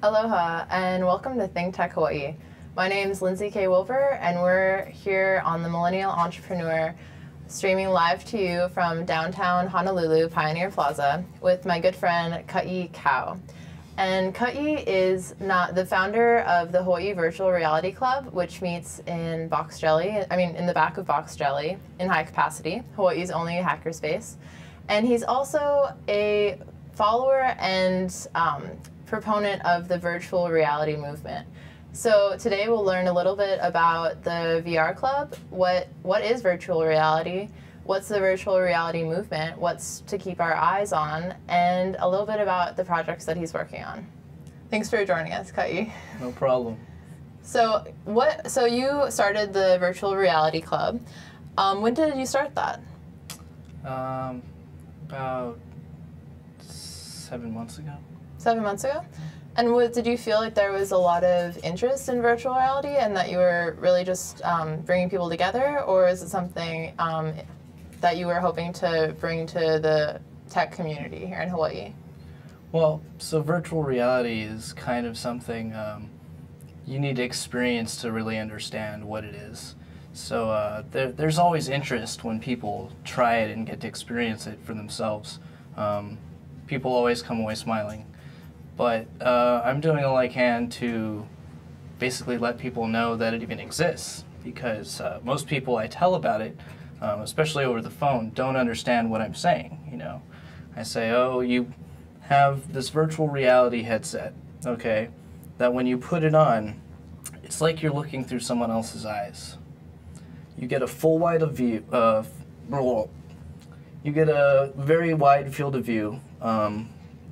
Aloha, and welcome to Think Tech Hawaii. My name is Lindsea Wilbur, and we're here on the Millennial Entrepreneur, streaming live to you from downtown Honolulu, Pioneer Plaza, with my good friend Ka'i Kao. And Ka'i is not the founder of the Hawaii Virtual Reality Club, which meets in in the back of Box Jelly in High Capacity, Hawaii's only hackerspace. And he's also a follower and proponent of the virtual reality movement. So today we'll learn a little bit about the VR Club, what is virtual reality, what's the virtual reality movement, what's to keep our eyes on, and a little bit about the projects that he's working on. Thanks for joining us, Ka'i. No problem. So you started the Virtual Reality Club. When did you start that? About 7 months ago. 7 months ago? And did you feel like there was a lot of interest in virtual reality and that you were really just bringing people together, or is it something that you were hoping to bring to the tech community here in Hawaii? Well, so virtual reality is kind of something you need to experience to really understand what it is. So there's always interest when people try it and get to experience it for themselves. People always come away smiling. But I'm doing all I can to basically let people know that it even exists, because most people I tell about it, especially over the phone, don't understand what I'm saying. You know, I say, oh, you have this virtual reality headset, okay, that when you put it on, it's like you're looking through someone else's eyes. You get a full wide of view, you get a very wide field of view,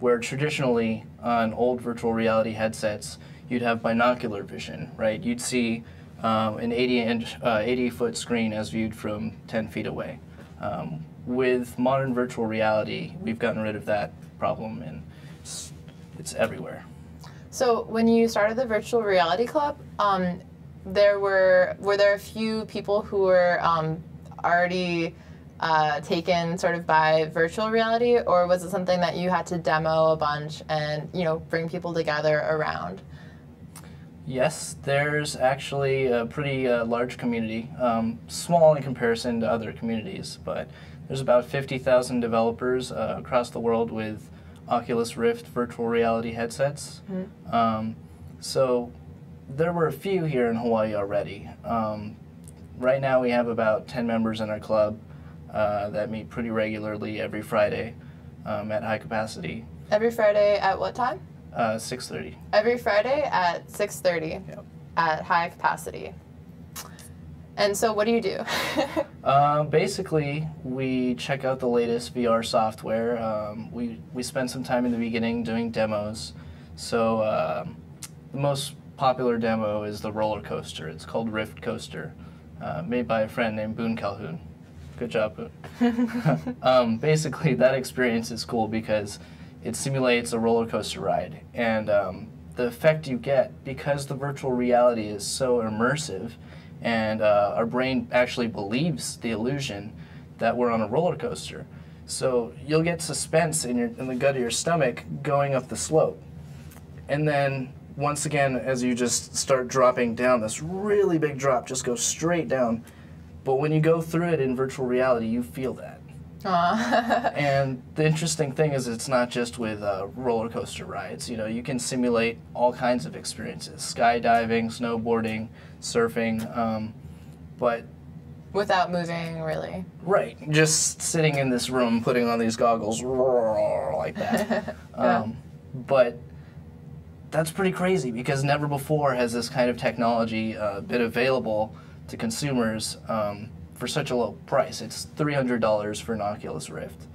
where traditionally on old virtual reality headsets, you'd have binocular vision, right? You'd see an 80-foot screen as viewed from 10 feet away. With modern virtual reality, we've gotten rid of that problem, and it's everywhere. So when you started the Virtual Reality Club, were there a few people who were already taken sort of by virtual reality, or was it something that you had to demo a bunch and, you know, bring people together around? Yes, there's actually a pretty large community, small in comparison to other communities, but there's about 50,000 developers across the world with Oculus Rift virtual reality headsets. Mm-hmm. So there were a few here in Hawaii already. Right now we have about 10 members in our club that meet pretty regularly every Friday at High Capacity. Every Friday at what time? 6:30. Every Friday at 6:30. Yep. At High Capacity. And so what do you do? Basically, we check out the latest VR software. We spend some time in the beginning doing demos. So the most popular demo is the roller coaster. It's called Rift Coaster, made by a friend named Boone Calhoun. Good job, Boone. Basically, that experience is cool because it simulates a roller coaster ride. And the effect you get, because the virtual reality is so immersive, and our brain actually believes the illusion that we're on a roller coaster. So you'll get suspense in the gut of your stomach going up the slope. And then, once again, as you just start dropping down, this really big drop just goes straight down. But when you go through it in virtual reality, you feel that. And the interesting thing is it's not just with roller coaster rides. You know, you can simulate all kinds of experiences: skydiving, snowboarding, surfing, but without moving, really. Right, just sitting in this room, putting on these goggles, like that. Yeah. But that's pretty crazy because never before has this kind of technology been available to consumers for such a low price. It's $300 for an Oculus Rift,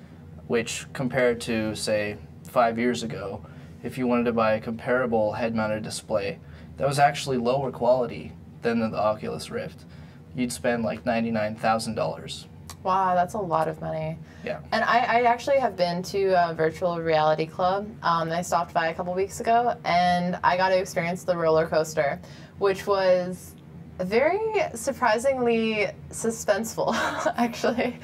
which compared to, say, 5 years ago, if you wanted to buy a comparable head-mounted display that was actually lower quality than the Oculus Rift, you'd spend like $99,000. Wow, that's a lot of money. Yeah. And I actually have been to a virtual reality club. I stopped by a couple weeks ago, and I got to experience the roller coaster, which was very surprisingly suspenseful, actually.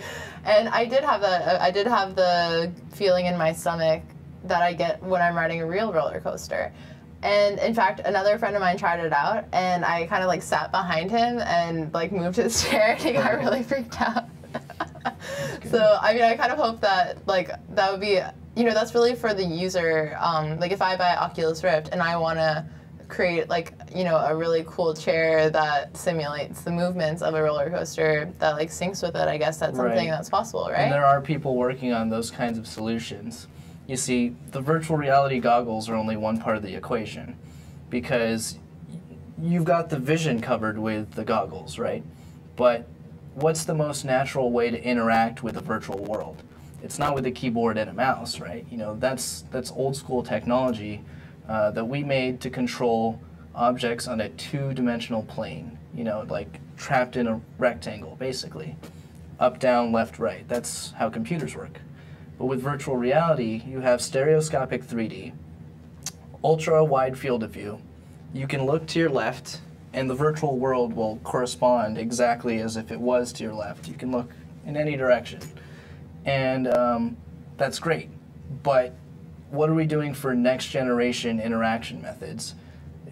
And I did have the feeling in my stomach that I get when I'm riding a real roller coaster. And in fact, another friend of mine tried it out, and I kind of like sat behind him and like moved his chair, and he got really freaked out. So I mean, I kind of hope that like that would be, you know, that's really for the user. Like if I buy Oculus Rift and I want to create like, you know, a really cool chair that simulates the movements of a roller coaster that like syncs with it, I guess that's something that's possible, right? And there are people working on those kinds of solutions. You see, the virtual reality goggles are only one part of the equation, because you've got the vision covered with the goggles, right? But what's the most natural way to interact with a virtual world? It's not with a keyboard and a mouse, right? You know, that's old school technology that we made to control objects on a two-dimensional plane, you know, like trapped in a rectangle, basically. Up, down, left, right. That's how computers work. But with virtual reality, you have stereoscopic 3D, ultra-wide field of view. You can look to your left, and the virtual world will correspond exactly as if it was to your left. You can look in any direction. And that's great. But what are we doing for next generation interaction methods?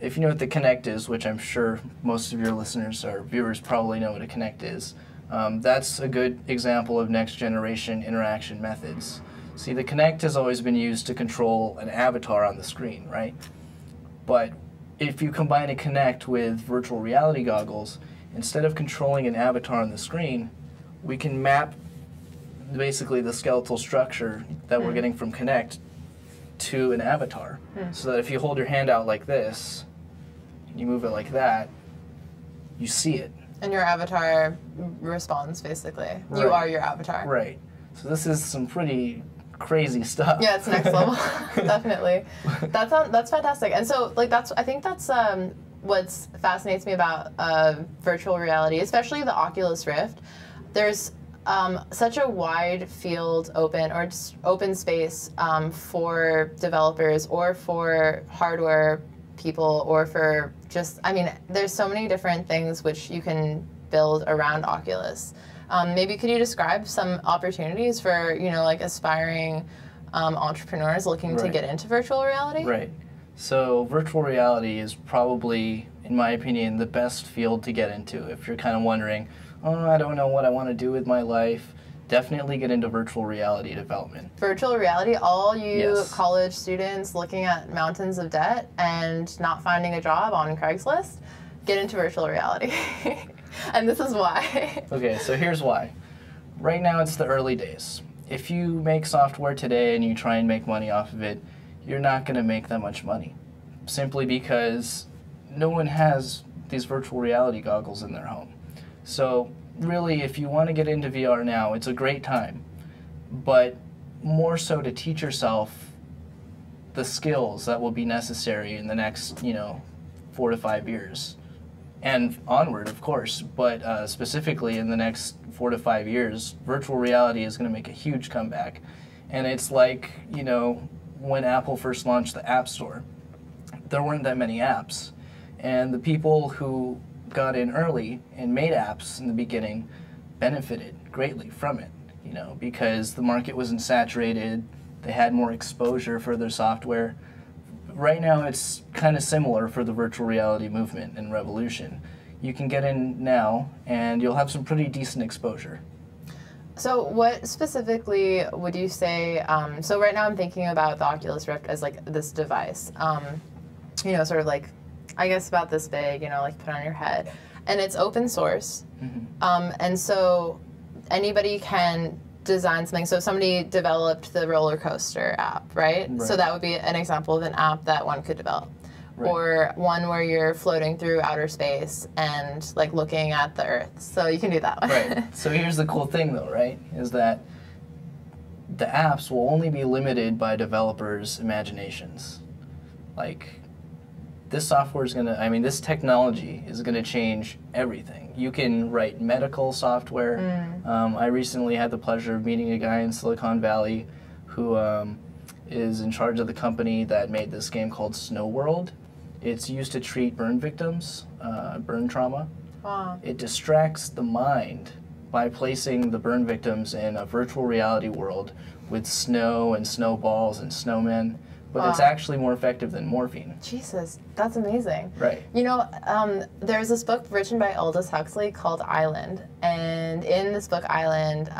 If you know what the Kinect is, which I'm sure most of your listeners or viewers probably know what a Kinect is, that's a good example of next generation interaction methods. See, the Kinect has always been used to control an avatar on the screen, right? But if you combine a Kinect with virtual reality goggles, instead of controlling an avatar on the screen, we can map basically the skeletal structure that we're getting from Kinect to an avatar, so that if you hold your hand out like this, and you move it like that, you see it. And your avatar responds, basically. Right. You are your avatar. Right. So this is some pretty crazy stuff. Yeah, it's next level, definitely. That's fantastic. And so, like, I think that's what fascinates me about virtual reality, especially the Oculus Rift. There's such a wide field open, or just open space for developers or for hardware people or for just, I mean, there's so many different things which you can build around Oculus. Maybe could you describe some opportunities for, you know, like aspiring entrepreneurs looking to get into virtual reality? Right. So virtual reality is probably, in my opinion, the best field to get into if you're kind of wondering, oh, I don't know what I want to do with my life. Definitely get into virtual reality development. Virtual reality, all you college students looking at mountains of debt and not finding a job on Craigslist, get into virtual reality. And this is why. Okay, so here's why. Right now it's the early days. If you make software today and you try and make money off of it, you're not going to make that much money. Simply because no one has these virtual reality goggles in their home. So really, if you want to get into VR now, it's a great time. But more so to teach yourself the skills that will be necessary in the next, 4 to 5 years. And onward, of course, but specifically in the next 4 to 5 years, virtual reality is going to make a huge comeback. And it's like, when Apple first launched the App Store, there weren't that many apps. And the people who got in early and made apps in the beginning benefited greatly from it, because the market wasn't saturated, they had more exposure for their software. Right now it's kind of similar for the virtual reality movement and revolution. You can get in now and you'll have some pretty decent exposure. So what specifically would you say, so right now I'm thinking about the Oculus Rift as like this device, sort of like, I guess about this big, like put on your head, and it's open source. And so anybody can design something. So somebody developed the roller coaster app, right? So that would be an example of an app that one could develop. Or one where you're floating through outer space and like looking at the Earth. So you can do that one. Right. So here's the cool thing though, right? Is that the apps will only be limited by developers' imaginations. Like, this software is this technology is gonna change everything. You can write medical software. I recently had the pleasure of meeting a guy in Silicon Valley who is in charge of the company that made this game called Snow World. It's used to treat burn victims, burn trauma. Wow. It distracts the mind by placing the burn victims in a virtual reality world with snow and snowballs and snowmen, but it's actually more effective than morphine. Jesus, that's amazing. Right. You know, there's this book written by Aldous Huxley called Island, and in this book, Island,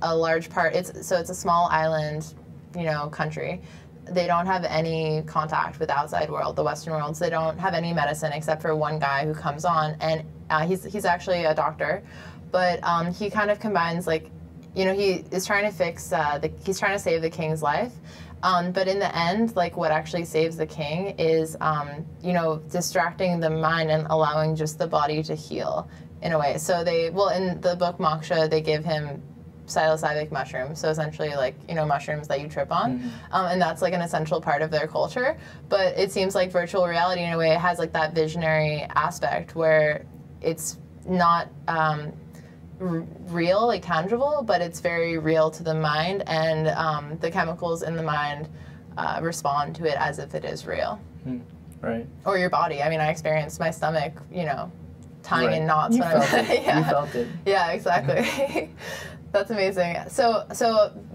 a large part, it's a small island, you know, country. They don't have any contact with the outside world, the Western world. So they don't have any medicine except for one guy who comes on, and he's actually a doctor, but he kind of combines, like, you know, he is trying to fix he's trying to save the king's life, but in the end, like, what actually saves the king is you know, distracting the mind and allowing just the body to heal in a way. So in the book Moksha, they give him psilocybin mushrooms, so essentially, like, you know, mushrooms that you trip on, and that's like an essential part of their culture. But it seems like virtual reality, in a way, it has like that visionary aspect where it's not real, like tangible, but it's very real to the mind, and the chemicals in the mind respond to it as if it is real. Right. Or your body. I mean, I experienced my stomach, you know, tying in knots. You felt it. Yeah. You felt it. Yeah, exactly. That's amazing. So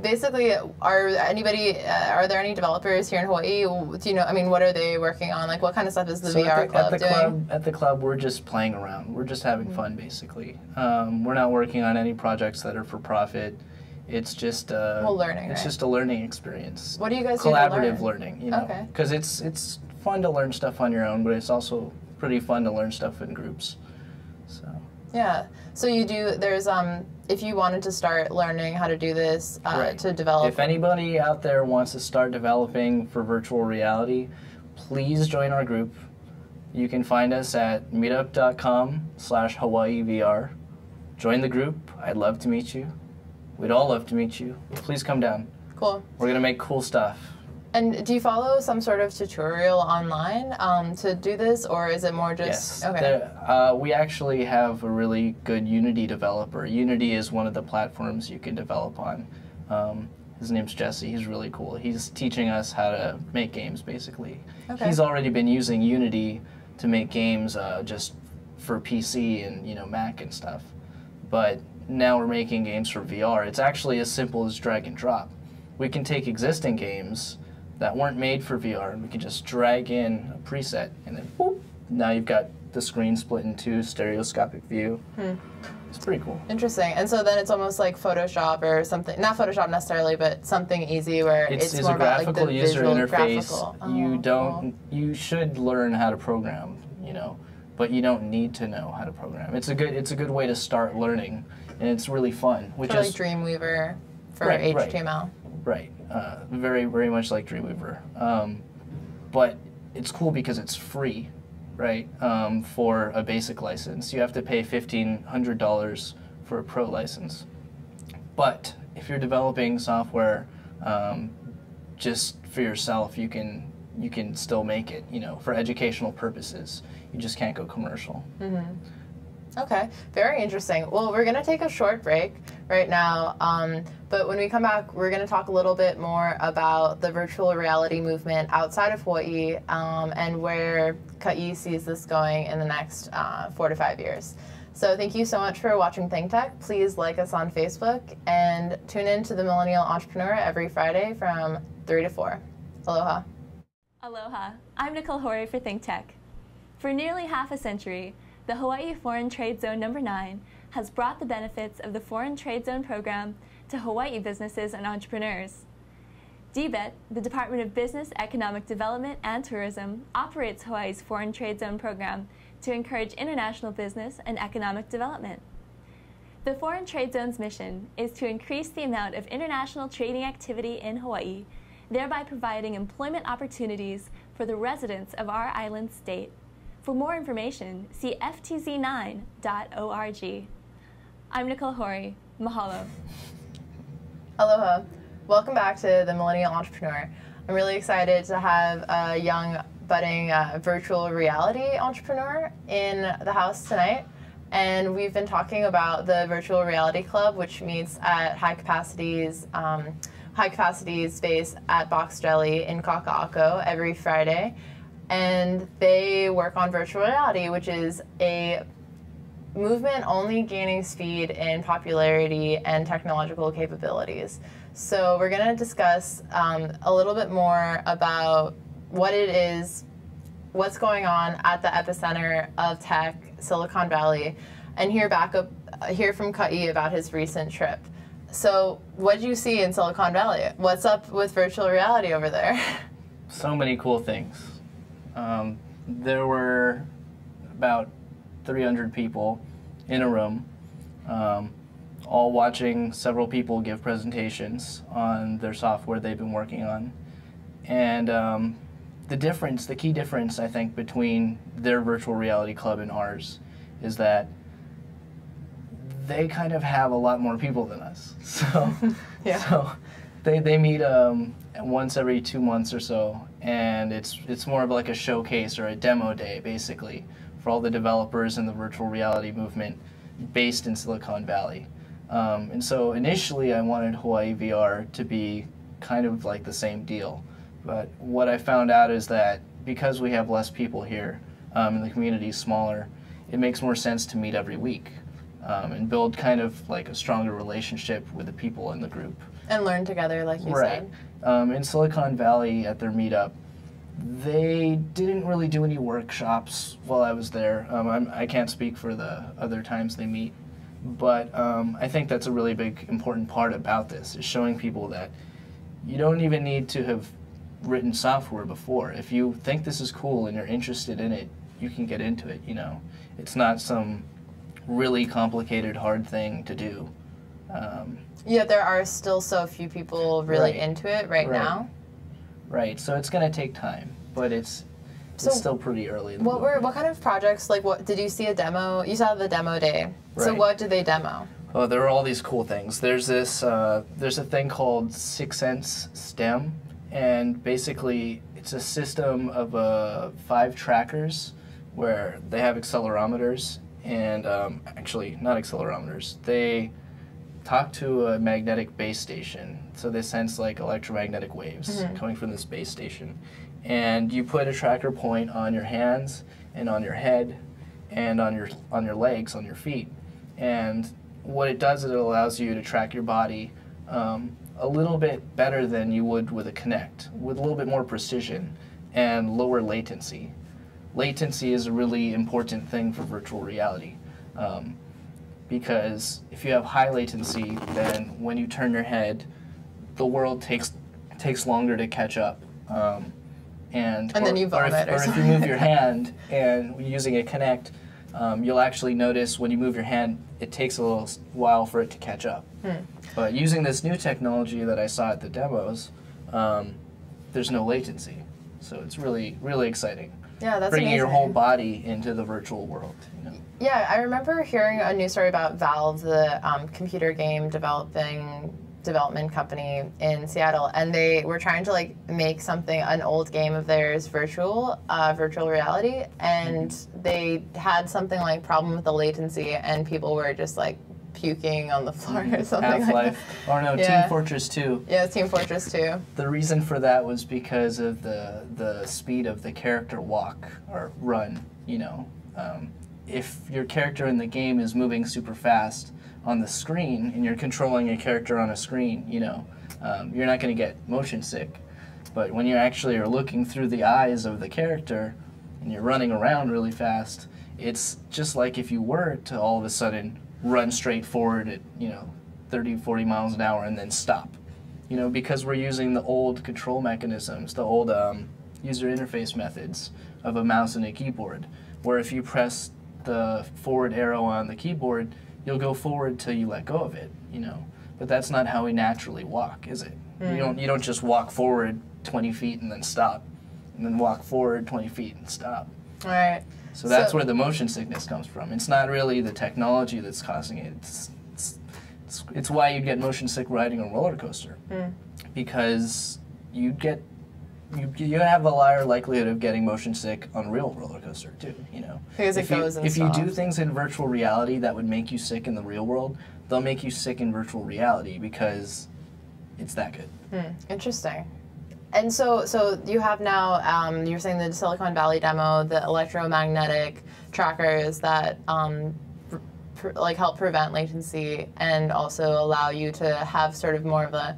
basically, are there any developers here in Hawaii? Do you know, I mean, what are they working on? Like, what kind of stuff is the VR club doing? At the club, we're just playing around. We're just having fun, basically. We're not working on any projects that are for profit. It's just learning. It's just a learning experience. What do you guys Collaborative do to learn? learning, you know, because it's fun to learn stuff on your own, but it's also pretty fun to learn stuff in groups. So. Yeah. So there's if you wanted to start learning how to do this, to develop. If anybody out there wants to start developing for virtual reality, please join our group. You can find us at meetup.com/HawaiiVR. Join the group. I'd love to meet you. We'd all love to meet you. Please come down. Cool. We're going to make cool stuff. And do you follow some sort of tutorial online to do this, or is it more just... Yes. Okay. We actually have a really good Unity developer. Unity is one of the platforms you can develop on. His name's Jesse. He's really cool. He's teaching us how to make games, basically. Okay. He's already been using Unity to make games just for PC and, you know, Mac and stuff. But now we're making games for VR. It's actually as simple as drag and drop. We can take existing games that weren't made for VR, and we can just drag in a preset, and then whoop, now you've got the screen split in two, stereoscopic view. It's pretty cool. Interesting. And so then it's almost like Photoshop or something, not Photoshop necessarily, but something easy where it's more a about like the user visual, interface. Graphical. You should learn how to program, you know, but you don't need to know how to program. It's a good way to start learning, and it's really fun. Which is like Dreamweaver for HTML. Right. Very, very much like Dreamweaver. But it's cool because it's free, right, for a basic license. You have to pay $1,500 for a pro license. But if you're developing software just for yourself, you can still make it, you know, for educational purposes. You just can't go commercial. Okay, very interesting. Well, we're going to take a short break right now, but when we come back, we're going to talk a little bit more about the virtual reality movement outside of Hawaii and where Ka'i sees this going in the next 4 to 5 years. So thank you so much for watching Think Tech. Please like us on Facebook and tune in to The Millennial Entrepreneur every Friday from 3 to 4. Aloha. Aloha. I'm Nicole Horry for Think Tech. For nearly half a century, the Hawaii Foreign Trade Zone No. 9 has brought the benefits of the Foreign Trade Zone program to Hawaii businesses and entrepreneurs. DBET, the Department of Business, Economic Development and Tourism, operates Hawaii's Foreign Trade Zone program to encourage international business and economic development. The Foreign Trade Zone's mission is to increase the amount of international trading activity in Hawaii, thereby providing employment opportunities for the residents of our island state. For more information, see ftz9.org. I'm Nicole Horry. Mahalo. Aloha. Welcome back to The Millennial Entrepreneur. I'm really excited to have a young, budding virtual reality entrepreneur in the house tonight. And we've been talking about the Virtual Reality Club, which meets at high capacity space at Box Jelly in Kaka'ako every Friday. And they work on virtual reality, which is a movement only gaining speed in popularity and technological capabilities. So we're going to discuss a little bit more about what it is, what's going on at the epicenter of tech, Silicon Valley, and hear from Ka'i about his recent trip. So what did you see in Silicon Valley? What's up with virtual reality over there? So many cool things. There were about 300 people in a room, all watching several people give presentations on their software they've been working on. And the key difference, I think, between their virtual reality club and ours is that they kind of have a lot more people than us. So, Yeah. so they meet once every 2 months or so, and it's more of like a showcase or a demo day, basically, for all the developers in the virtual reality movement based in Silicon Valley. And so initially I wanted Hawaii VR to be kind of like the same deal. But what I found out is that because we have less people here and the community is smaller, it makes more sense to meet every week and build kind of like a stronger relationship with the people in the group. And learn together, like you said. In Silicon Valley at their meetup, they didn't really do any workshops while I was there. I can't speak for the other times they meet, but I think that's a really big, important part about this, is showing people that you don't even need to have written software before. If you think this is cool and you're interested in it, you can get into it, you know. It's not some really complicated, hard thing to do. Yet there are still so few people really into it right now. Right, so it's going to take time, but it's still pretty early. In the What kind of projects, like what, did you see a demo? You saw the demo day. So Right. what did they demo? Oh, there are all these cool things. There's this, there's a thing called 6 Sense STEM, and basically it's a system of 5 trackers where they have accelerometers, and actually not accelerometers. They talk to a magnetic base station, so they sense like electromagnetic waves coming from this base station. And you put a tracker point on your hands and on your head and on your legs, on your feet. And what it does is it allows you to track your body a little bit better than you would with a Kinect, with a little bit more precision and lower latency. Latency is a really important thing for virtual reality. Because if you have high latency, then when you turn your head, the world takes longer to catch up. And then you vomit or if you move your hand and using a Kinect, you'll actually notice when you move your hand, it takes a little while for it to catch up. But using this new technology that I saw at the demos, there's no latency. So it's really, really exciting. Yeah, that's bringing amazing. your whole body into the virtual world. You know? Yeah, I remember hearing a news story about Valve, the computer game development company in Seattle, and they were trying to like make an old game of theirs virtual reality, and they had something like problem with the latency, and people were just like puking on the floor or something Half-Life, like that. or no, Team Fortress 2. Yeah, Team Fortress 2. The reason for that was because of the speed of the character walk or run, you know. If your character in the game is moving super fast on the screen and you're controlling a character on a screen, you know, you're not going to get motion sick. But when you actually are looking through the eyes of the character and you're running around really fast, it's just like if you were to all of a sudden run straight forward at, you know, 30, 40 miles an hour and then stop. You know, because we're using the old control mechanisms, the old user interface methods of a mouse and a keyboard, where if you press the forward arrow on the keyboard, you'll go forward till you let go of it, you know. But that's not how we naturally walk, is it? You don't just walk forward 20 feet and then stop, and then walk forward 20 feet and stop. All right. So that's where the motion sickness comes from. It's not really the technology that's causing it. It's why you get motion sick riding a roller coaster, because you have a higher likelihood of getting motion sick on a real roller coaster too. You know, because it goes and if stops. you do things in virtual reality that would make you sick in the real world, they'll make you sick in virtual reality because it's that good. Interesting. And so you have now, you're saying the Silicon Valley demo, the electromagnetic trackers that like help prevent latency and also allow you to have sort of more of a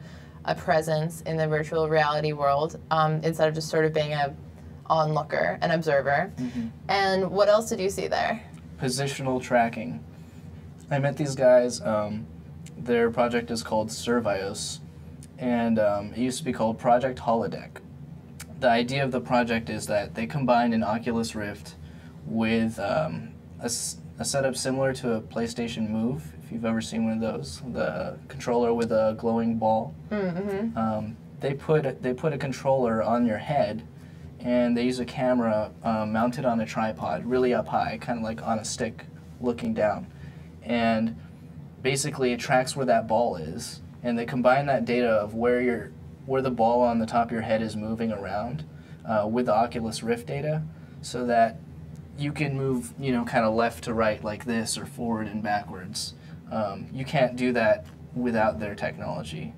presence in the virtual reality world instead of just sort of being a onlooker, an observer. And what else did you see there? Positional tracking. I met these guys. Their project is called Survios, and it used to be called Project Holodeck. The idea of the project is that they combine an Oculus Rift with a setup similar to a PlayStation Move, if you've ever seen one of those, the controller with a glowing ball. They put a controller on your head, and they use a camera mounted on a tripod, really up high, kind of like on a stick, looking down. And basically it tracks where that ball is, and they combine that data of where the ball on the top of your head is moving around with the Oculus Rift data, so that you can move, kind of left to right like this, or forward and backwards. You can't do that without their technology.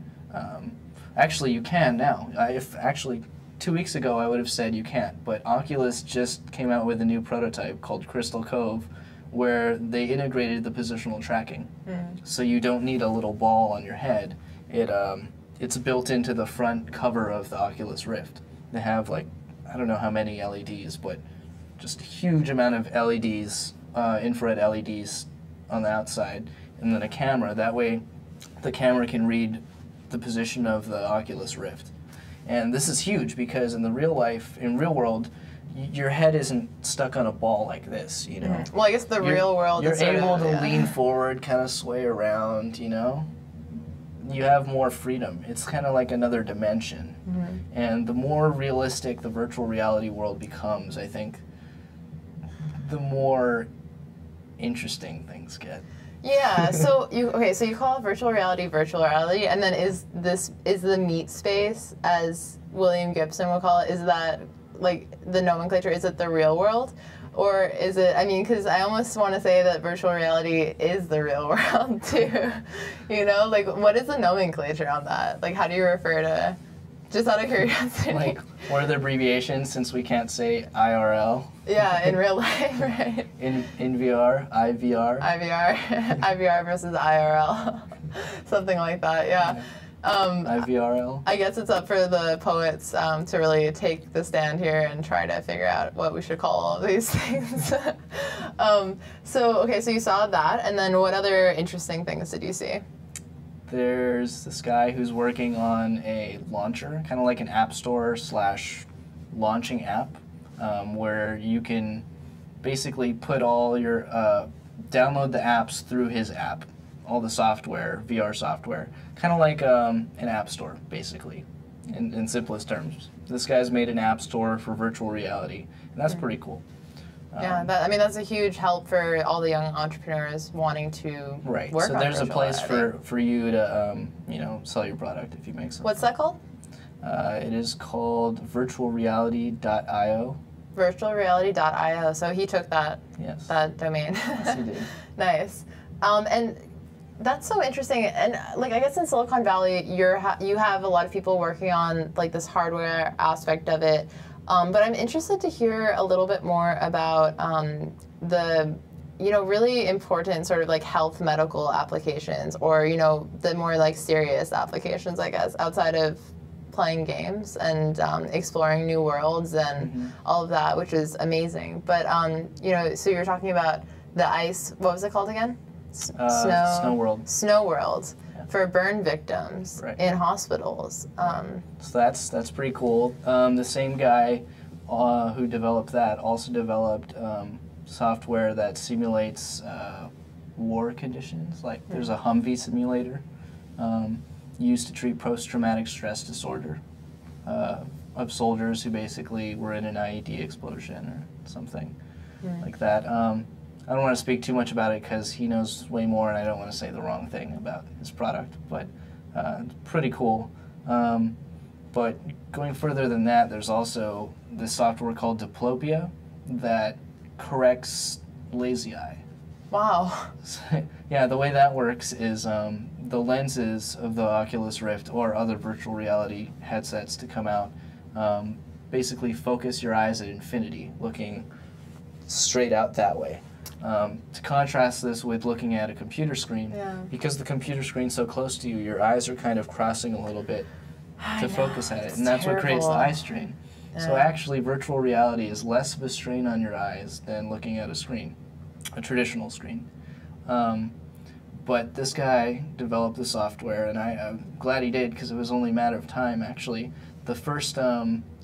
Actually, you can now. Actually, 2 weeks ago I would have said you can't, but Oculus just came out with a new prototype called Crystal Cove, where they integrated the positional tracking. So you don't need a little ball on your head. It's built into the front cover of the Oculus Rift. They have, like, I don't know how many LEDs, but just a huge amount of LEDs, infrared LEDs on the outside, and then a camera. That way the camera can read the position of the Oculus Rift. And this is huge because in real world, your head isn't stuck on a ball like this, Well, I guess the real world you're is sort able of, to lean forward, kind of sway around, You have more freedom. It's kind of like another dimension. And the more realistic the virtual reality world becomes, I think, the more interesting things get. Yeah, so you call virtual reality, and then is the meat space, as William Gibson would call it, is that like the nomenclature, is it the real world? Or is it, because I almost want to say that virtual reality is the real world too, Like, what is the nomenclature on that? Like, how do you refer to, just out of curiosity? Like, what are the abbreviations, since we can't say IRL? Yeah, in real life, right? In VR, IVR? IVR versus IRL, something like that, yeah. IVRL? I guess it's up for the poets to really take the stand here and try to figure out what we should call all of these things. So you saw that, and then what other interesting things did you see? There's this guy who's working on a launcher, kind of like an app store / launching app, where you can basically put all your, download the apps through his app, all the software, VR software, kind of like an app store, basically, in simplest terms. This guy's made an app store for virtual reality, and that's pretty cool. Yeah, that's a huge help for all the young entrepreneurs wanting to work on so there's a place reality. for you to, sell your product if you make something. What's that called? It is called virtualreality.io. Virtualreality.io. So he took that domain. Yes, he did. Nice. And that's so interesting. And like, I guess in Silicon Valley, you have a lot of people working on like this hardware aspect of it. But I'm interested to hear a little bit more about the really important sort of like health medical applications, or the more like serious applications, I guess, outside of playing games and exploring new worlds and all of that, which is amazing. But so you're talking about the ice. What was it called again? Snow World. Snow World. For burn victims in hospitals. So that's pretty cool. The same guy who developed that also developed software that simulates war conditions. Like there's a Humvee simulator used to treat post-traumatic stress disorder of soldiers who basically were in an IED explosion or something like that. I don't want to speak too much about it because he knows way more, and I don't want to say the wrong thing about his product, but it's pretty cool. But going further than that, there's also this software called Diplopia that corrects lazy eye. Wow. So, yeah, the way that works is the lenses of the Oculus Rift or other virtual reality headsets to come out basically focus your eyes at infinity, looking straight out that way. To contrast this with looking at a computer screen, because the computer screen's so close to you, your eyes are kind of crossing a little bit to focus at it, and that's what creates the eye strain. So actually, virtual reality is less of a strain on your eyes than looking at a screen, a traditional screen. But this guy developed the software, and I'm glad he did, because it was only a matter of time, actually. The first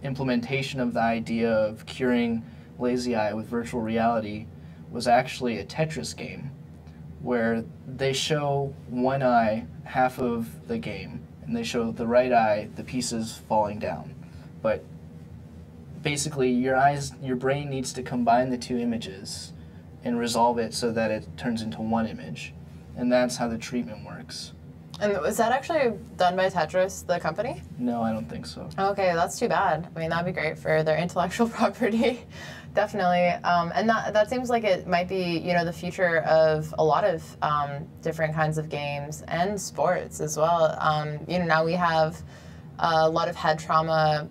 implementation of the idea of curing lazy eye with virtual reality was actually a Tetris game, where they show one eye half of the game, and they show the right eye the pieces falling down. But basically, your brain needs to combine the two images and resolve it so that it turns into one image. And that's how the treatment works. And was that actually done by Tetris, the company? No, I don't think so. Okay, that's too bad. I mean, that'd be great for their intellectual property, definitely. And that seems like it might be, you know, the future of a lot of different kinds of games and sports as well. You know, now we have a lot of head trauma,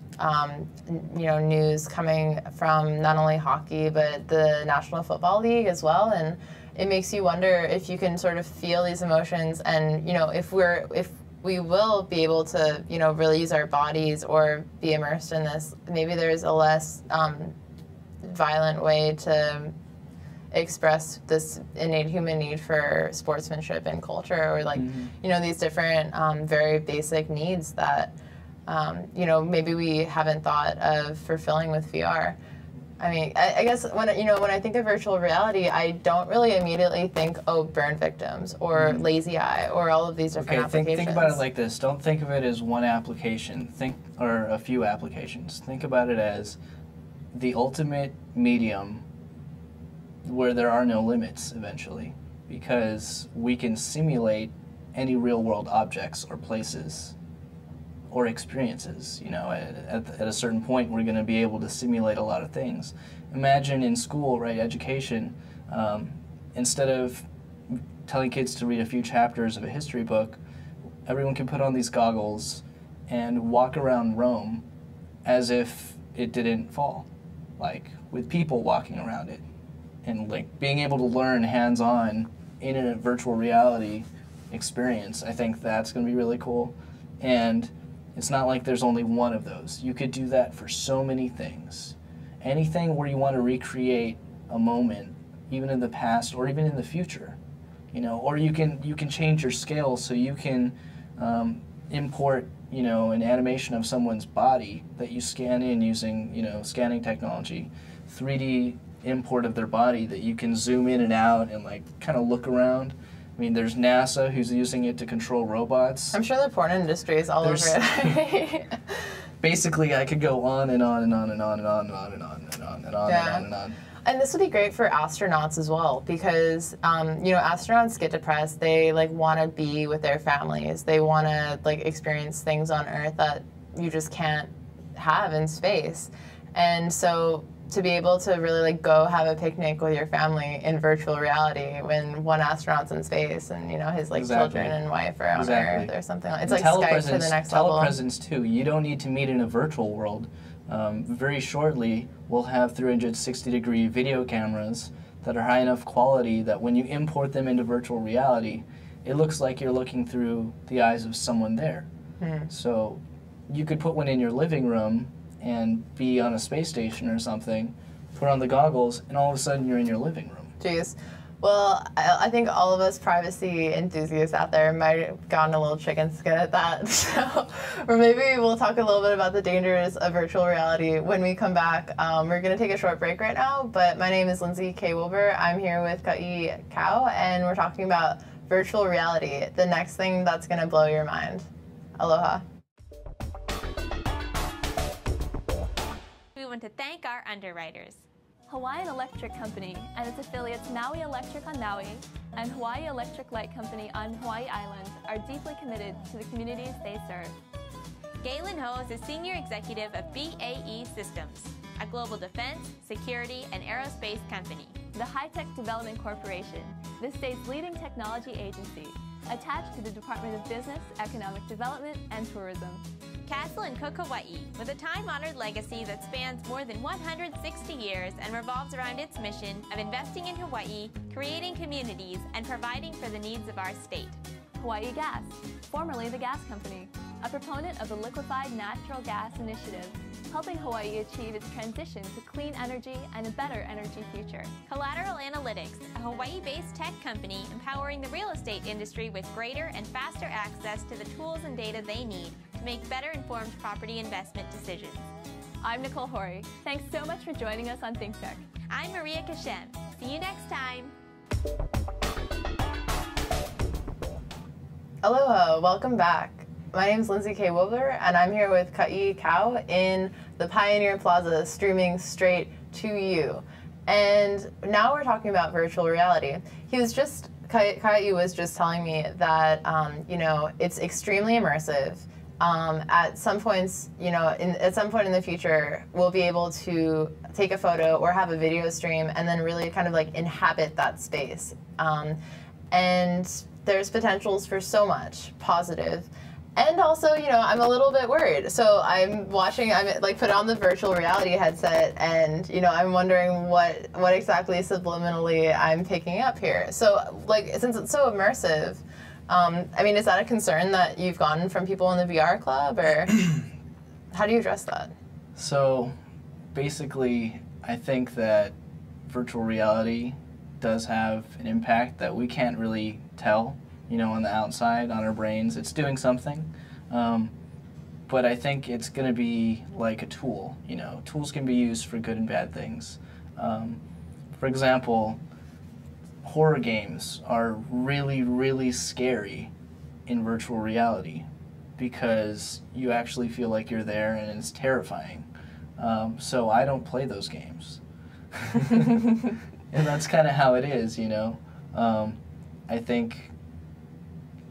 you know, news coming from not only hockey but the National Football League as well, and it makes you wonder if you can sort of feel these emotions, and you know, if we will be able to, you know, really use our bodies or be immersed in this. Maybe there's a less violent way to express this innate human need for sportsmanship and culture, or like, you know, these different very basic needs that you know, maybe we haven't thought of fulfilling with VR. I mean, I guess when I think of virtual reality, I don't really immediately think, oh, burn victims or lazy eye or all of these different applications. Think about it like this. Don't think of it as one application. Or a few applications. Think about it as the ultimate medium where there are no limits eventually, because we can simulate any real-world objects or places or experiences. You know, at a certain point, we're going to be able to simulate a lot of things. Imagine in school, right, education, instead of telling kids to read a few chapters of a history book, everyone can put on these goggles and walk around Rome as if it didn't fall, like with people walking around it, and like being able to learn hands-on in a virtual reality experience. I think that's going to be really cool. And it's not like there's only one of those. You could do that for so many things. Anything where you want to recreate a moment, even in the past or even in the future, you know, or you can change your scale so you can import, you know, an animation of someone's body that you scan in using, you know, scanning technology, 3D import of their body that you can zoom in and out and like kind of look around. I mean, there's NASA who's using it to control robots. I'm sure the porn industry is all over it. Basically, I could go on and on and on and on and on and on and on and on and on and on and on. And this would be great for astronauts as well, because you know, astronauts get depressed. They like want to be with their families. They want to like experience things on Earth that you just can't have in space. And so to be able to really like go have a picnic with your family in virtual reality when one astronaut's in space and, you know, his like children and wife are on Earth or something. It's like Skype to the next level. Telepresence too. You don't need to meet in a virtual world. Very shortly, we'll have 360-degree video cameras that are high enough quality that when you import them into virtual reality, it looks like you're looking through the eyes of someone there. So you could put one in your living room and be on a space station or something, put on the goggles, and all of a sudden you're in your living room. Jeez. Well, I think all of us privacy enthusiasts out there might have gotten a little chicken skin at that. So, or maybe we'll talk a little bit about the dangers of virtual reality when we come back. We're going to take a short break right now, but my name is Lindsea K. Wilbur. I'm here with Ka'i Kao, and we're talking about virtual reality, the next thing that's going to blow your mind. Aloha. We want to thank our underwriters. Hawaiian Electric Company and its affiliates Maui Electric on Maui and Hawaii Electric Light Company on Hawaii Island are deeply committed to the communities they serve. Galen Ho is a senior executive of BAE Systems, a global defense, security, and aerospace company. The High-Tech Development Corporation, the state's leading technology agency, attached to the Department of Business, Economic Development, and Tourism. Castle in Cook, Hawaii, with a time-honored legacy that spans more than 160 years and revolves around its mission of investing in Hawaii, creating communities, and providing for the needs of our state. Hawaii Gas, formerly the gas company, a proponent of the Liquefied Natural Gas Initiative, helping Hawaii achieve its transition to clean energy and a better energy future. Collateral Analytics, a Hawaii-based tech company empowering the real estate industry with greater and faster access to the tools and data they need to make better informed property investment decisions. I'm Nicole Horry. Thanks so much for joining us on Think Tech. I'm Maria Kashem. See you next time. Aloha, welcome back. My name is Lindsea Wilbur, and I'm here with Ka'i Kau in the Pioneer Plaza, streaming straight to you. And now we're talking about virtual reality. Ka'i was just telling me that, it's extremely immersive. At some points, at some point in the future, we'll be able to take a photo or have a video stream and then really kind of like inhabit that space. And there's potentials for so much positive. And also, I'm a little bit worried. So I'm put on the virtual reality headset and, I'm wondering what exactly subliminally I'm picking up here. So since it's so immersive, is that a concern that you've gotten from people in the VR club, or how do you address that? So basically, I think that virtual reality does have an impact that we can't really tell, on the outside, on our brains. It's doing something. But I think it's going to be like a tool. Tools can be used for good and bad things. For example, horror games are really, really scary in virtual reality because you actually feel like you're there and it's terrifying. So I don't play those games. And that's kind of how it is, I think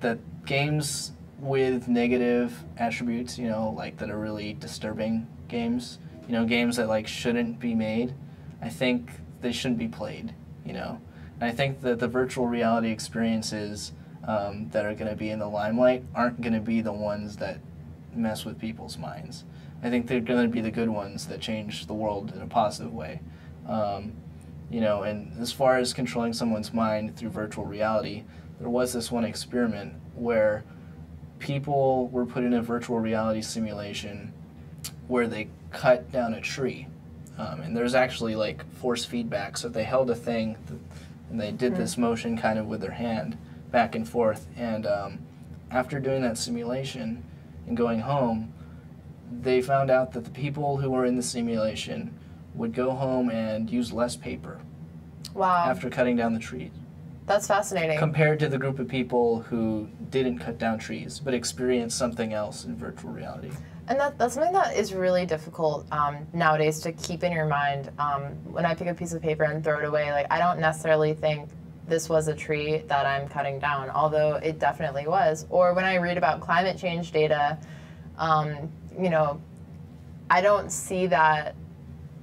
that games with negative attributes, that are really disturbing games, games that shouldn't be made, I think they shouldn't be played, And I think that the virtual reality experiences that are going to be in the limelight aren't going to be the ones that mess with people's minds. I think they're going to be the good ones that change the world in a positive way. And as far as controlling someone's mind through virtual reality, there was this one experiment where people were put in a virtual reality simulation where they cut down a tree. And there's actually force feedback, so they held a thing and they did this motion kind of with their hand back and forth. And after doing that simulation and going home, they found out that the people who were in the simulation would go home and use less paper. Wow. After cutting down the trees. That's fascinating. Compared to the group of people who didn't cut down trees, but experienced something else in virtual reality. And that's something that is really difficult nowadays to keep in your mind. When I pick a piece of paper and throw it away, I don't necessarily think this was a tree that I'm cutting down, although it definitely was. Or when I read about climate change data, I don't see that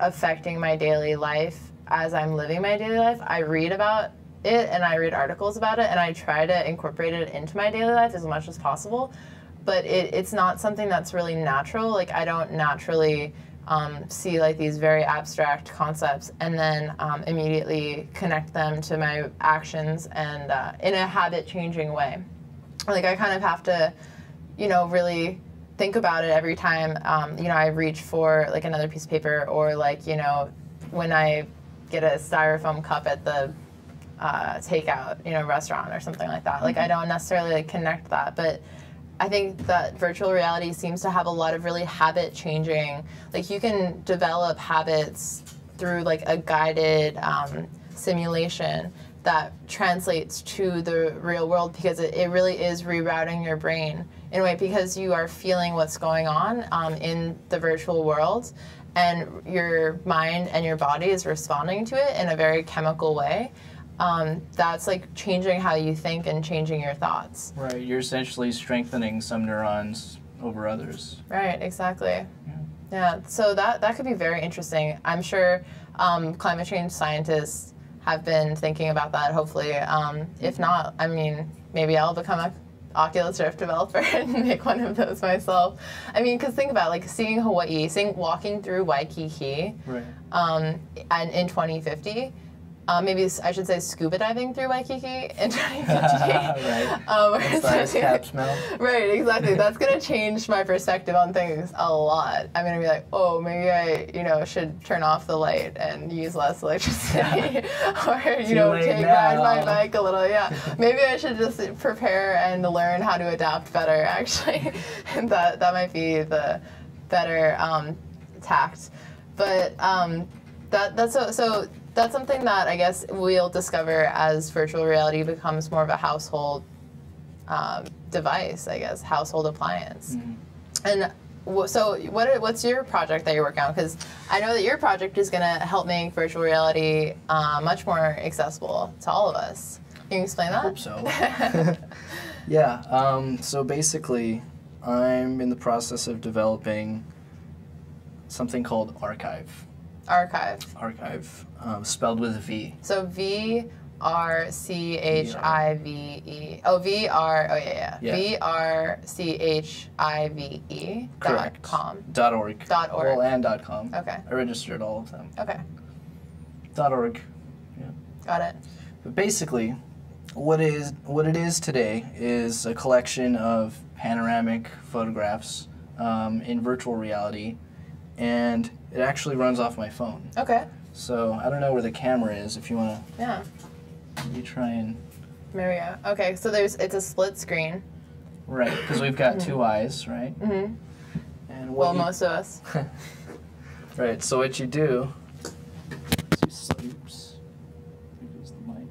affecting my daily life as I'm living my daily life. I read about it and I read articles about it and I try to incorporate it into my daily life as much as possible, but it's not something that's really natural. I don't naturally see these very abstract concepts and then immediately connect them to my actions and in a habit-changing way. I kind of have to, really think about it every time, I reach for another piece of paper or when I get a styrofoam cup at the takeout, restaurant or something like that. I don't necessarily connect that, but I think that virtual reality seems to have a lot of really habit changing, you can develop habits through a guided simulation that translates to the real world because it really is rerouting your brain in a way because you are feeling what's going on in the virtual world and your mind and your body is responding to it in a very chemical way. That's changing how you think and changing your thoughts. Right, you're essentially strengthening some neurons over others. Right, exactly. Yeah, so that could be very interesting. I'm sure climate change scientists have been thinking about that, hopefully. If not, maybe I'll become Oculus Rift developer and make one of those myself. I mean, because think about like seeing Hawaii, walking through Waikiki, Right. And in 2050. Maybe I should say scuba diving through Waikiki in 2050. Right. As the ice caps melt. Right, exactly. That's gonna change my perspective on things a lot. I'm gonna be like, oh, maybe I, should turn off the light and use less electricity, or ride my bike a little. Yeah, maybe I should just prepare and learn how to adapt better. Actually, and that might be the better tact. But that's so. That's something that I guess we'll discover as virtual reality becomes more of a household device, I guess, household appliance. Mm-hmm. And so what's your project that you're working on? Because I know that your project is going to help make virtual reality much more accessible to all of us. Can you explain that? I hope so. Yeah, so basically, I'm in the process of developing something called Archive. Archive. Archive, spelled with a V. So VRCHIVE. Oh, VR. Oh, yeah. VRCHIVE. Correct. .com. .org. .org. Well, and .com. Okay. I registered all of them. Okay. .org. Yeah. Got it. But basically, what it is today is a collection of panoramic photographs in virtual reality, and it actually runs off my phone. Okay. So I don't know where the camera is. If you want to, Yeah. you try and. There we go. Okay, so it's a split screen. Right, because we've got two eyes, right? Mm-hmm. And Well, most of us. Right. So what you do? Oops. Here goes the mic.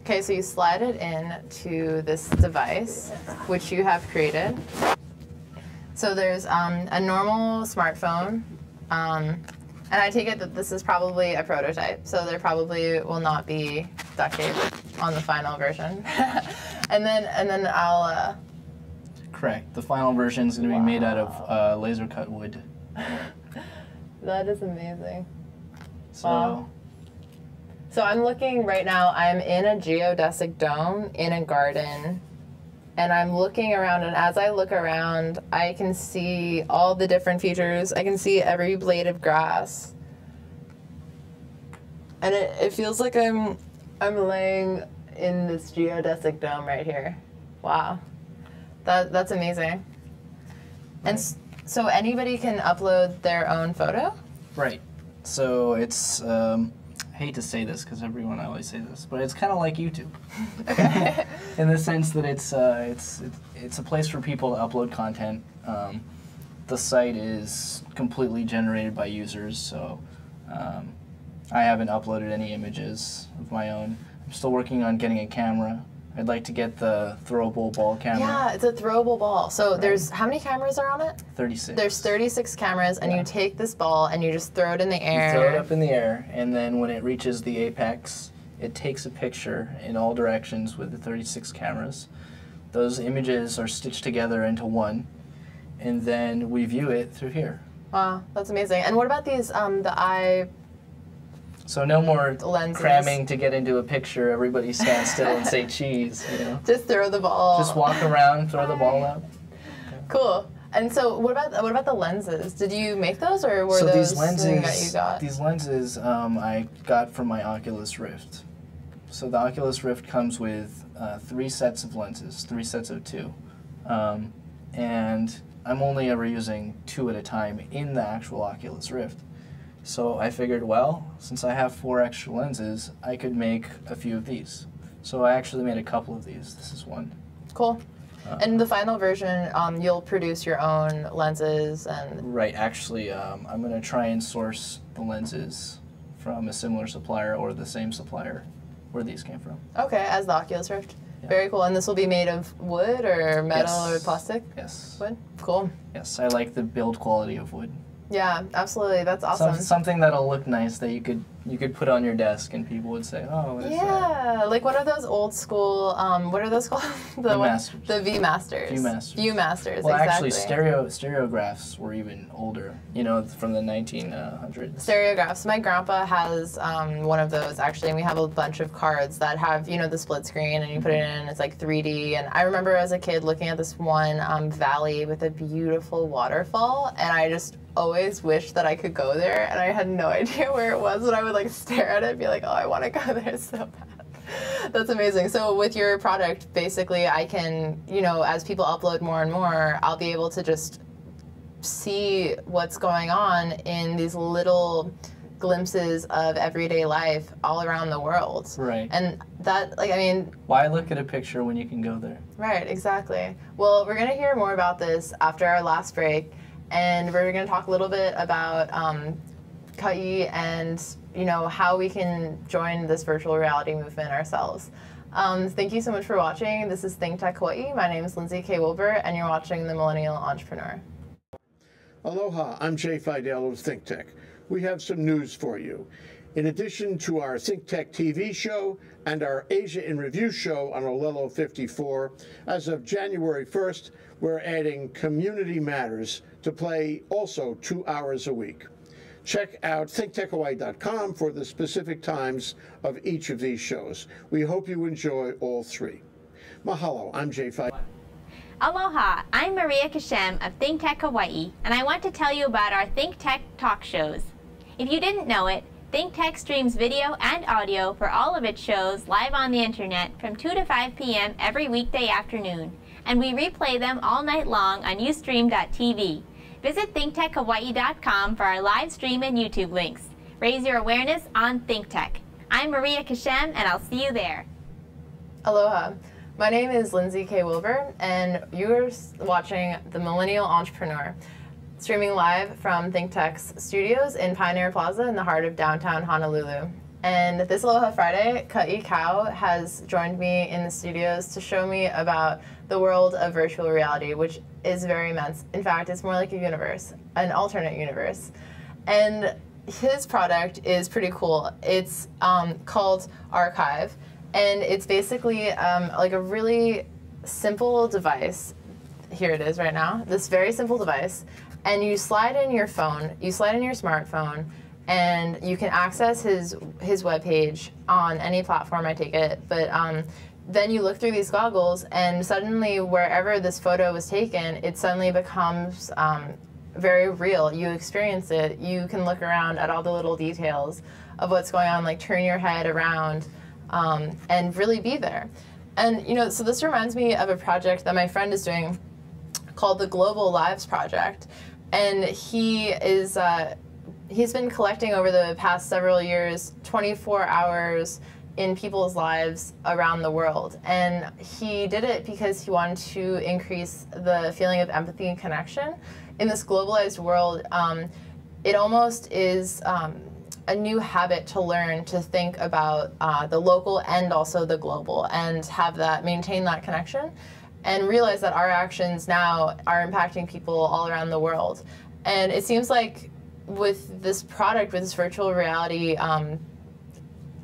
Okay, so you slide it in to this device, which you have created. So there's a normal smartphone, and I take it that this is probably a prototype, so there probably will not be duct tape on the final version. and then I'll. Correct. The final version is going to be made out of laser cut wood. That is amazing. So. Wow. So I'm looking right now. I'm in a geodesic dome in a garden. And I'm looking around, and as I look around, I can see all the different features. I can see every blade of grass. And it feels like I'm laying in this geodesic dome right here. Wow. That's amazing. And so anybody can upload their own photo? Right. So it's, I hate to say this because everyone always say this, but it's kind of like YouTube. Okay. In the sense that it's a place for people to upload content. The site is completely generated by users, so I haven't uploaded any images of my own. I'm still working on getting a camera. I'd like to get the throwable ball camera. Yeah, it's a throwable ball. So there's, how many cameras are on it? 36. There's 36 cameras, and you take this ball and you just throw it in the air. You throw it up in the air, and then when it reaches the apex, it takes a picture in all directions with the 36 cameras. Those images are stitched together into one, and then we view it through here. Wow, that's amazing. And what about these, the eye So no more lenses? cramming to get into a picture, everybody stand still and say cheese, you know? Just throw the ball. Just walk around, throw the ball up. Cool. And so what about the lenses? Did you make those, or were those something that you got? These lenses I got from my Oculus Rift. So the Oculus Rift comes with 3 sets of lenses, 3 sets of 2. And I'm only ever using 2 at a time in the actual Oculus Rift. So I figured, well, since I have 4 extra lenses, I could make a few of these. So I actually made a couple of these. This is one. Cool. And the final version, you'll produce your own lenses and... Right. Actually, I'm going to try and source the lenses from a similar supplier or the same supplier where these came from. Okay, as the Oculus Rift. Yeah. Very cool. And this will be made of wood or metal or plastic? Yes. Wood? Cool. Yes, I like the build quality of wood. Yeah, absolutely. That's awesome. Something that'll look nice that you could you could put on your desk and people would say, oh, what is that? Yeah, like one of those old school, what are those called? The Viewmasters. The Viewmasters. Viewmasters. Viewmasters, well, exactly. actually, stereographs were even older, you know, from the 1900s. Stereographs. My grandpa has one of those, actually, and we have a bunch of cards that have, you know, the split screen, and you put it in, it's like 3D. And I remember as a kid looking at this one valley with a beautiful waterfall, and I just always wished that I could go there, and I had no idea where it was, but I would like stare at it and be like, oh, I want to go there so bad. That's amazing. So with your product, basically I can, you know, as people upload more and more, I'll be able to just see what's going on in these little glimpses of everyday life all around the world. Right. And that, like, I mean... Why look at a picture when you can go there? Right, exactly. Well, we're going to hear more about this after our last break, and we're going to talk a little bit about Kauai and, you know, how we can join this virtual reality movement ourselves. Thank you so much for watching. This is Think Tech Hawaii. My name is Lindsea K. Wilbur, and you're watching The Millennial Entrepreneur. Aloha, I'm Jay Fidel of Think Tech. We have some news for you. In addition to our Think Tech TV show and our Asia in Review show on Olelo 54, as of January 1st, we're adding Community Matters to play also 2 hours a week. Check out thinktechhawaii.com for the specific times of each of these shows. We hope you enjoy all three. Mahalo, I'm Jay Fidel. Aloha, I'm Maria Kashem of Think Tech Hawaii, and I want to tell you about our Think Tech talk shows. If you didn't know it, Think Tech streams video and audio for all of its shows live on the internet from 2 to 5 p.m. every weekday afternoon, and we replay them all night long on ustream.tv. Visit thinktechhawaii.com for our live stream and YouTube links. Raise your awareness on Think Tech. I'm Maria Kashem, and I'll see you there. Aloha. My name is Lindsea K. Wilbur, and you're watching The Millennial Entrepreneur, streaming live from Think Tech's studios in Pioneer Plaza in the heart of downtown Honolulu. And this Aloha Friday, Ka'i Kau has joined me in the studios to show me about the world of virtual reality, which is very immense. In fact, it's more like a universe, an alternate universe. And his product is pretty cool. It's called Archive, and it's basically like a really simple device. Here it is right now, this very simple device. And you slide in your phone, you slide in your smartphone, and you can access his webpage on any platform, I take it. But then you look through these goggles, and suddenly wherever this photo was taken, it suddenly becomes very real. You experience it. You can look around at all the little details of what's going on, like turn your head around and really be there. And, you know, so this reminds me of a project that my friend is doing called the Global Lives Project. And he is, he's been collecting over the past several years 24 hours in people's lives around the world. And he did it because he wanted to increase the feeling of empathy and connection. In this globalized world, it almost is a new habit to learn to think about the local and also the global, and have that, maintain that connection, and realize that our actions now are impacting people all around the world. And it seems like with this product, with this virtual reality, I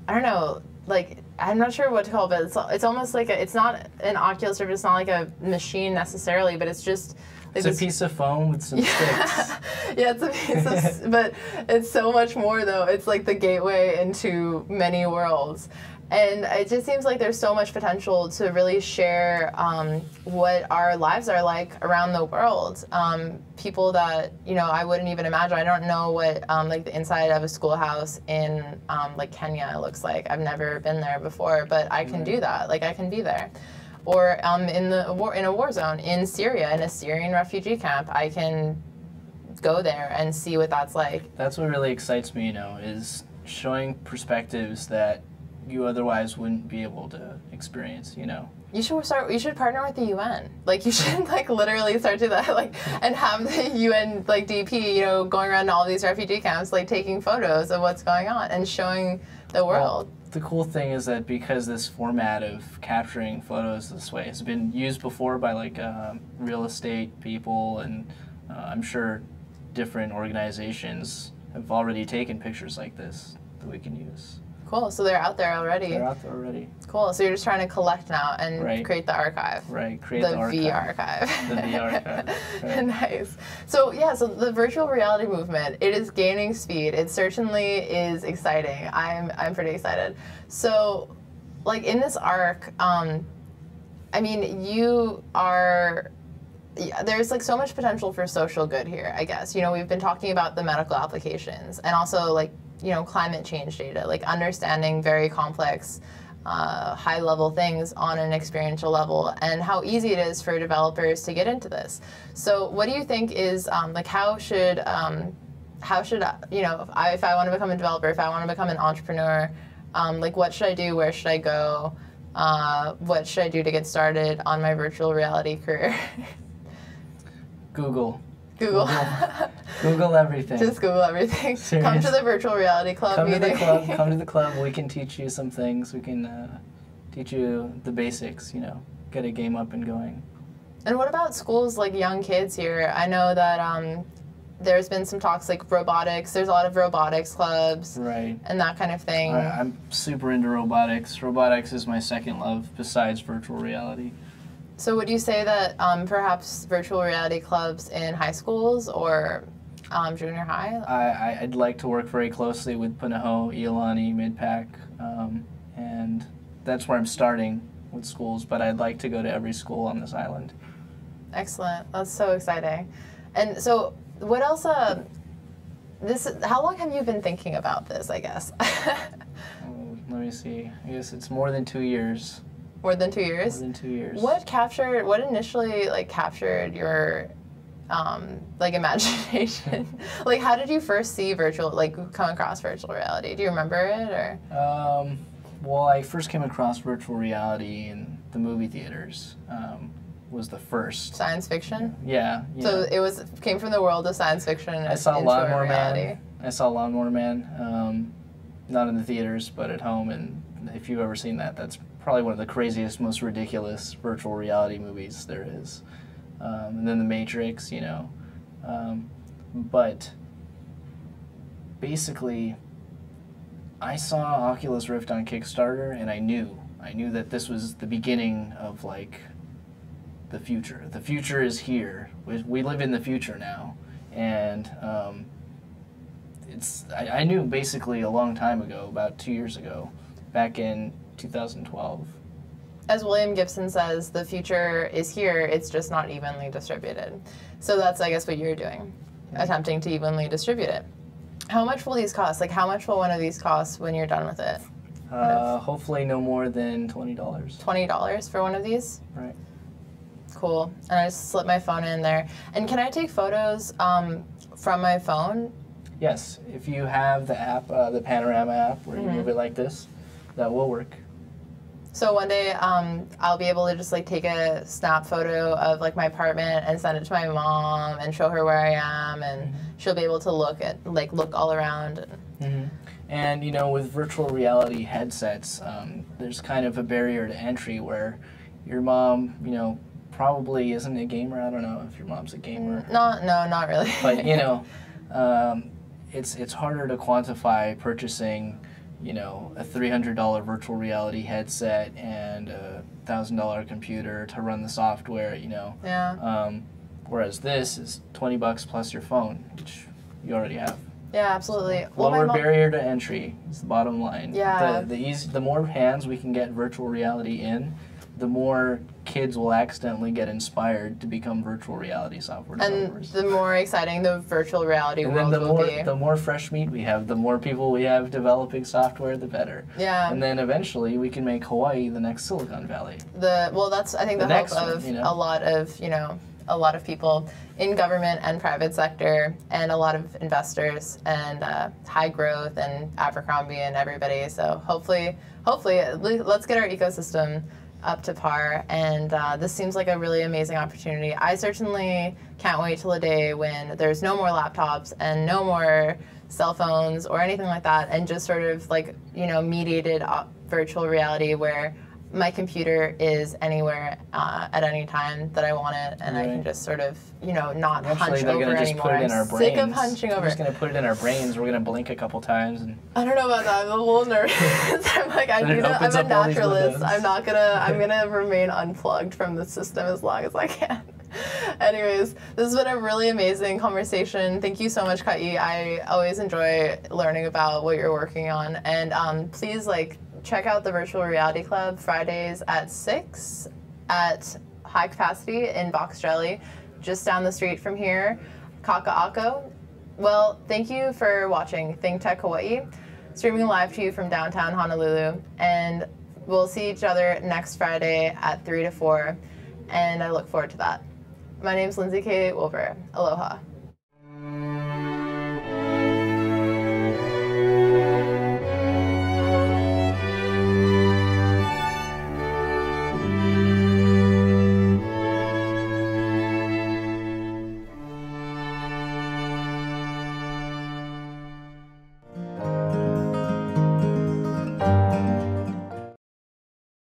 don't know, like, I'm not sure what to call it, but it's almost like it's not an Oculus, or it's not like a machine necessarily, but it's just like it's a piece of foam with some sticks. Yeah, it's a piece of, but it's so much more though. It's like the gateway into many worlds. And it just seems like there's so much potential to really share what our lives are like around the world. People that, you know, I wouldn't even imagine. I don't know what like the inside of a schoolhouse in like Kenya looks like. I've never been there before, but I can do that. Like, I can be there. Or in a war zone in Syria, in a Syrian refugee camp, I can go there and see what that's like. That's what really excites me, you know, is showing perspectives that you otherwise wouldn't be able to experience, you know. You should partner with the UN. Like, you should like literally start to that, like, and have the UN like DP, you know, going around to all these refugee camps, like taking photos of what's going on and showing the world. Well, the cool thing is that because this format of capturing photos this way has been used before by like real estate people, and I'm sure different organizations have already taken pictures like this. that we can use. Cool. So they're out there already. They're out there already. Cool. So you're just trying to collect now and create the archive. Right. Create the archive. V archive. The V archive. Right. Nice. So yeah, so the virtual reality movement, it is gaining speed. It certainly is exciting. I'm pretty excited. So, like in this arc, I mean, you are. Yeah, there's like so much potential for social good here, I guess. You know, we've been talking about the medical applications and also like, you know, climate change data, like understanding very complex, high-level things on an experiential level, and how easy it is for developers to get into this. So, what do you think is like how should you know, if I want to become a developer, if I want to become an entrepreneur, like what should I do? Where should I go? What should I do to get started on my virtual reality career? Google. Google. Google everything. Just Google everything. Serious. Come to the virtual reality club meeting. Come to the club. We can teach you some things. We can teach you the basics, you know, get a game up and going. And what about schools, like young kids here? I know that there's been some talks like robotics. There's a lot of robotics clubs. Right. And that kind of thing. I'm super into robotics. Robotics is my second love besides virtual reality. So would you say that perhaps virtual reality clubs in high schools or junior high? I'd like to work very closely with Punahou, Iolani, Midpack, and that's where I'm starting with schools, but I'd like to go to every school on this island. Excellent. That's so exciting. And so what else, how long have you been thinking about this, I guess? Let me see. I guess it's more than 2 years. More than 2 years? More than 2 years. What initially like captured your like imagination? Like how did you first see come across virtual reality? Do you remember it or? Well, I first came across virtual reality in the movie theaters. Was the first. Science fiction? Yeah. So it came from the world of science fiction. I saw Lawnmower Man. I saw Lawnmower Man. Not in the theaters, but at home. And if you've ever seen that, that's probably one of the craziest, most ridiculous virtual reality movies there is. And then The Matrix, you know. But basically, I saw Oculus Rift on Kickstarter, and I knew that this was the beginning of like the future. The future is here. We live in the future now, and I knew basically a long time ago, about 2 years ago, back in 2012. As William Gibson says, the future is here, it's just not evenly distributed. So that's, I guess, what you're doing, attempting to evenly distribute it. How much will these cost? Like, how much will one of these cost when you're done with it? Hopefully no more than $20. $20 for one of these? Right. Cool. And I just slip my phone in there. And can I take photos from my phone? Yes. If you have the app, the Panorama app, where you move it like this, that will work. So one day I'll be able to just like take a snap photo of like my apartment and send it to my mom and show her where I am, and she'll be able to look all around. And you know, with virtual reality headsets, there's kind of a barrier to entry where your mom, you know, probably isn't a gamer. I don't know if your mom's a gamer. No, not really. But you know, it's harder to quantify purchasing, you know, a $300 virtual reality headset and a $1,000 computer to run the software, you know. Yeah. Whereas this is $20 plus your phone, which you already have. Yeah, absolutely. Lower barrier to entry is the bottom line. Yeah. The more hands we can get virtual reality in, the more kids will accidentally get inspired to become virtual reality software developers. And the more exciting the virtual reality world will be. The more fresh meat we have, the more people we have developing software, the better. Yeah. And then eventually we can make Hawaii the next Silicon Valley. That's I think the hope of a lot of people in government and private sector, and a lot of investors, and high growth, and Abercrombie and everybody. So hopefully, let's get our ecosystem up to par, and this seems like a really amazing opportunity. I certainly can't wait till the day when there's no more laptops and no more cell phones or anything like that, and just sort of like, you know, mediated virtual reality where my computer is anywhere at any time that I want it, and I can just sort of, you know, not hunch over gonna just anymore. put it in our I'm sick of brains. hunching over. We're just going to put it in our brains. We're going to blink a couple times. And I don't know about that. I'm a little nervous. I'm like, I'm a naturalist. I'm gonna remain unplugged from the system as long as I can. Anyways, this has been a really amazing conversation. Thank you so much, Kai. I always enjoy learning about what you're working on. And please, like, check out the Virtual Reality Club Fridays at 6 at High Capacity in Box Jelly, just down the street from here, Kaka'ako. Well, thank you for watching Think Tech Hawaii, streaming live to you from downtown Honolulu. And we'll see each other next Friday at 3 to 4, and I look forward to that. My name's Lindsay K. Wilbur. Aloha.